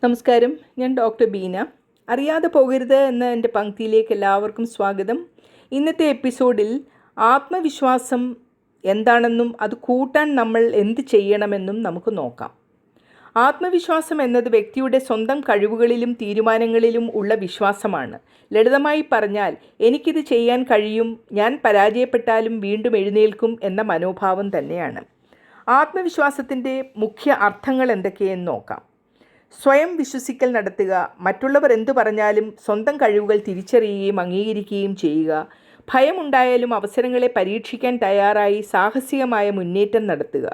നമസ്കാരം, ഞാൻ ഡോക്ടർ ബീന. അറിയാതെ പോകരുത് എന്ന എൻ്റെ പങ്ക്തിയിലേക്ക് എല്ലാവർക്കും സ്വാഗതം. ഇന്നത്തെ എപ്പിസോഡിൽ ആത്മവിശ്വാസം എന്താണെന്നും അത് കൂട്ടാൻ നമ്മൾ എന്ത് ചെയ്യണമെന്നും നമുക്ക് നോക്കാം. ആത്മവിശ്വാസം എന്നത് വ്യക്തിയുടെ സ്വന്തം കഴിവുകളിലും തീരുമാനങ്ങളിലും ഉള്ള വിശ്വാസമാണ്. ലളിതമായി പറഞ്ഞാൽ, എനിക്കിത് ചെയ്യാൻ കഴിയും, ഞാൻ പരാജയപ്പെട്ടാലും വീണ്ടും എഴുന്നേൽക്കും എന്ന മനോഭാവം തന്നെയാണ്. ആത്മവിശ്വാസത്തിൻ്റെ മുഖ്യ അർത്ഥങ്ങൾ എന്തൊക്കെയെന്ന് നോക്കാം. സ്വയം വിശ്വസിക്കൽ നടത്തുക, മറ്റുള്ളവർ എന്തു പറഞ്ഞാലും സ്വന്തം കഴിവുകൾ തിരിച്ചറിയുകയും അംഗീകരിക്കുകയും ചെയ്യുക, ഭയമുണ്ടായാലും അവസരങ്ങളെ പരീക്ഷിക്കാൻ തയ്യാറായി സാഹസികമായ മുന്നേറ്റം നടത്തുക,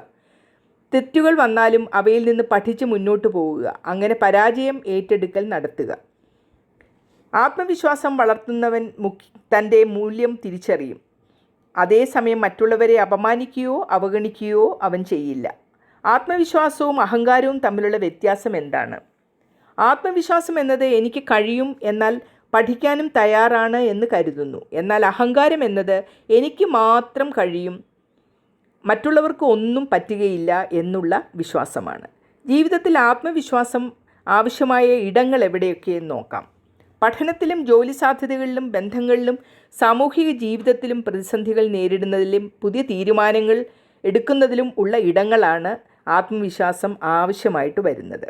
തെറ്റുകൾ വന്നാലും അവയിൽ നിന്ന് പഠിച്ച് മുന്നോട്ട് പോവുക, അങ്ങനെ പരാജയം ഏറ്റെടുക്കൽ നടത്തുക. ആത്മവിശ്വാസം വളർത്തുന്നവൻ തൻ്റെ മൂല്യം തിരിച്ചറിയും. അതേസമയം മറ്റുള്ളവരെ അപമാനിക്കുകയോ അവഗണിക്കുകയോ അവൻ ചെയ്യില്ല. ആത്മവിശ്വാസവും അഹങ്കാരവും തമ്മിലുള്ള വ്യത്യാസം എന്താണ്? ആത്മവിശ്വാസം എന്നത് എനിക്ക് കഴിയും, എന്നാൽ പഠിക്കാനും തയ്യാറാണ് എന്ന് കരുതുന്നു. എന്നാൽ അഹങ്കാരം എന്നത് എനിക്ക് മാത്രം കഴിയും, മറ്റുള്ളവർക്ക് ഒന്നും പറ്റുകയില്ല എന്നുള്ള വിശ്വാസമാണ്. ജീവിതത്തിൽ ആത്മവിശ്വാസം ആവശ്യമായ ഇടങ്ങൾ എവിടെയൊക്കെയെന്ന് നോക്കാം. പഠനത്തിലും ജോലി സാധ്യതകളിലും ബന്ധങ്ങളിലും സാമൂഹിക ജീവിതത്തിലും പ്രതിസന്ധികൾ നേരിടുന്നതിലും പുതിയ തീരുമാനങ്ങൾ എടുക്കുന്നതിലും ഉള്ള ഇടങ്ങളാണ് ആത്മവിശ്വാസം ആവശ്യമായിട്ട് വരുന്നത്.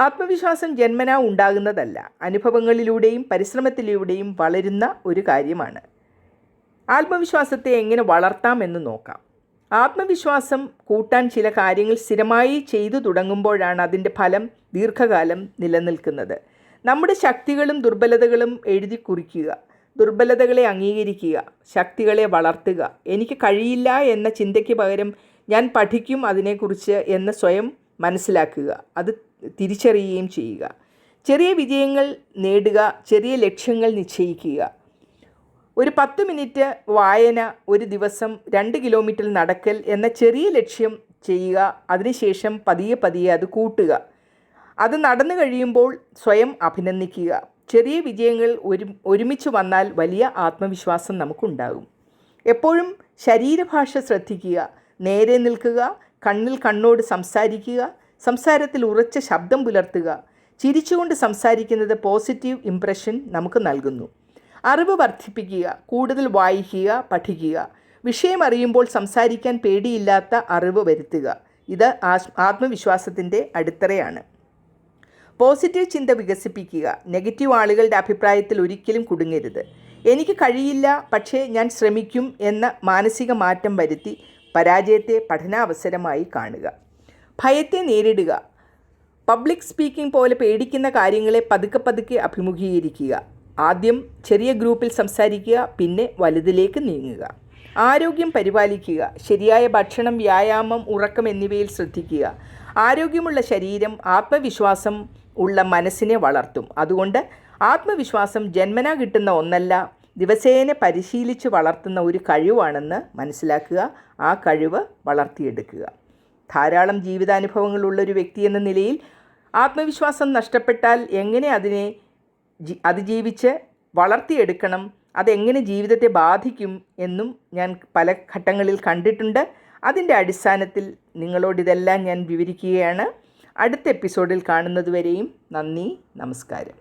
ആത്മവിശ്വാസം ജന്മനാ ഉണ്ടാകുന്നതല്ല, അനുഭവങ്ങളിലൂടെയും പരിശ്രമത്തിലൂടെയും വളരുന്ന ഒരു കാര്യമാണ്. ആത്മവിശ്വാസത്തെ എങ്ങനെ വളർത്താമെന്ന് നോക്കാം. ആത്മവിശ്വാസം കൂട്ടാൻ ചില കാര്യങ്ങൾ സ്ഥിരമായി ചെയ്തു തുടങ്ങുമ്പോഴാണ് അതിൻ്റെ ഫലം ദീർഘകാലം നിലനിൽക്കുന്നത്. നമ്മുടെ ശക്തികളും ദുർബലതകളും എഴുതി കുറിക്കുക, ദുർബലതകളെ അംഗീകരിക്കുക, ശക്തികളെ വളർത്തുക. എനിക്ക് കഴിയില്ല എന്ന ചിന്തയ്ക്ക് പകരം ഞാൻ പഠിക്കും അതിനെക്കുറിച്ച് എന്ന് സ്വയം മനസ്സിലാക്കുക, അത് തിരിച്ചറിയുകയും ചെയ്യുക. ചെറിയ വിജയങ്ങൾ നേടുക, ചെറിയ ലക്ഷ്യങ്ങൾ നിശ്ചയിക്കുക. ഒരു 10 മിനിറ്റ് വായന, ഒരു ദിവസം 2 കിലോമീറ്റർ നടക്കൽ എന്ന ചെറിയ ലക്ഷ്യം ചെയ്യുക. അതിനുശേഷം പതിയെ പതിയെ അത് കൂട്ടുക. അത് നടന്നു കഴിയുമ്പോൾ സ്വയം അഭിനന്ദിക്കുക. ചെറിയ വിജയങ്ങൾ ഒരുമിച്ച് വന്നാൽ വലിയ ആത്മവിശ്വാസം നമുക്കുണ്ടാകും. എപ്പോഴും ശരീരഭാഷ ശ്രദ്ധിക്കുക. നേരെ നിൽക്കുക, കണ്ണിൽ കണ്ണോട് സംസാരിക്കുക, സംസാരത്തിൽ ഉറച്ച ശബ്ദം പുലർത്തുക. ചിരിച്ചുകൊണ്ട് സംസാരിക്കുന്നത് പോസിറ്റീവ് ഇംപ്രഷൻ നമുക്ക് നൽകുന്നു. അറിവ് വർദ്ധിപ്പിക്കുക, കൂടുതൽ വായിക്കുക, പഠിക്കുക. വിഷയം അറിയുമ്പോൾ സംസാരിക്കാൻ പേടിയില്ലാത്ത അറിവ് വരുത്തുക. ഇത് ആത്മവിശ്വാസത്തിൻ്റെ അടിത്തറയാണ്. പോസിറ്റീവ് ചിന്ത വികസിപ്പിക്കുക. നെഗറ്റീവ് ആളുകളുടെ അഭിപ്രായത്തിൽ ഒരിക്കലും കുടുങ്ങരുത്. എനിക്ക് കഴിയില്ല, പക്ഷേ ഞാൻ ശ്രമിക്കും എന്ന മാനസിക മാറ്റം വരുത്തി പരാജയത്തെ പഠനാവസരമായി കാണുക. ഭയത്തെ നേരിടുക. പബ്ലിക് സ്പീക്കിംഗ് പോലെ പേടിക്കുന്ന കാര്യങ്ങളെ പതുക്കെ പതുക്കെ അഭിമുഖീകരിക്കുക. ആദ്യം ചെറിയ ഗ്രൂപ്പിൽ സംസാരിക്കുക, പിന്നെ വലുതിലേക്ക് നീങ്ങുക. ആരോഗ്യം പരിപാലിക്കുക. ശരിയായ ഭക്ഷണം, വ്യായാമം, ഉറക്കം എന്നിവയിൽ ശ്രദ്ധിക്കുക. ആരോഗ്യമുള്ള ശരീരം ആത്മവിശ്വാസം ഉള്ള മനസ്സിനെ വളർത്തും. അതുകൊണ്ട് ആത്മവിശ്വാസം ജന്മനാ കിട്ടുന്ന ഒന്നല്ല, ദിവസേന പരിശീലിച്ച് വളർത്തുന്ന ഒരു കഴിവാണെന്ന് മനസ്സിലാക്കുക. ആ കഴിവ് വളർത്തിയെടുക്കുക. ധാരാളം ജീവിതാനുഭവങ്ങളുള്ളൊരു വ്യക്തി എന്ന നിലയിൽ ആത്മവിശ്വാസം നഷ്ടപ്പെട്ടാൽ എങ്ങനെ അതിനെ അതിജീവിച്ച് വളർത്തിയെടുക്കണം, അതെങ്ങനെ ജീവിതത്തെ ബാധിക്കും എന്നും ഞാൻ പല ഘട്ടങ്ങളിൽ കണ്ടിട്ടുണ്ട്. അതിൻ്റെ അടിസ്ഥാനത്തിൽ നിങ്ങളോടിതെല്ലാം ഞാൻ വിവരിക്കുകയാണ്. അടുത്ത എപ്പിസോഡിൽ കാണുന്നതുവരെയും നന്ദി, നമസ്കാരം.